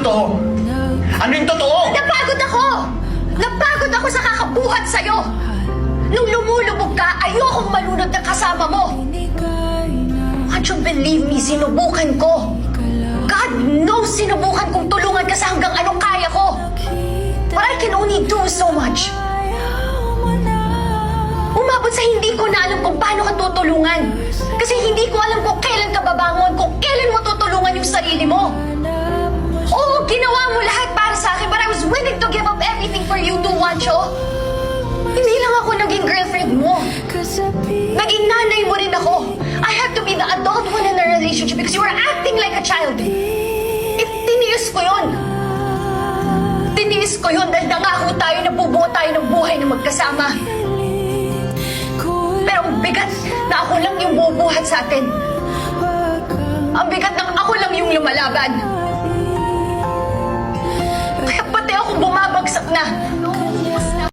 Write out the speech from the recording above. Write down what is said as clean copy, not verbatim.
totoo? Ano yung totoo? Napagod ako! Napagod ako sa kakabuhat sa'yo! Nung lumulubog ka, ayokong malunod na kasama mo! Can't you believe me? Sinubukan ko! God knows sinubukan kong tulungan ka sa hanggang anong kaya ko! But I can only do so much! Umabot sa hindi ko na alam kung paano ka tutulungan. Kasi hindi ko alam kung kailan ka babangon, kung kailan mo tutulungan yung sarili mo. Oo, ginawa mo lahat para sa akin, but I was willing to give up everything for you too, Wancho. Hindi lang ako naging girlfriend mo. Naging nanay mo rin ako. I had to be the adult one in the relationship because you were acting like a child. Tiniis ko yun. Tiniis ko yun dahil nangako tayo na bubuo tayo ng buhay na magkasama. Pero ang bigat na ako lang yung bubuhat sa atin. Ang bigat ng ako lang yung lumalaban. Kaya pati ako bumabagsak na.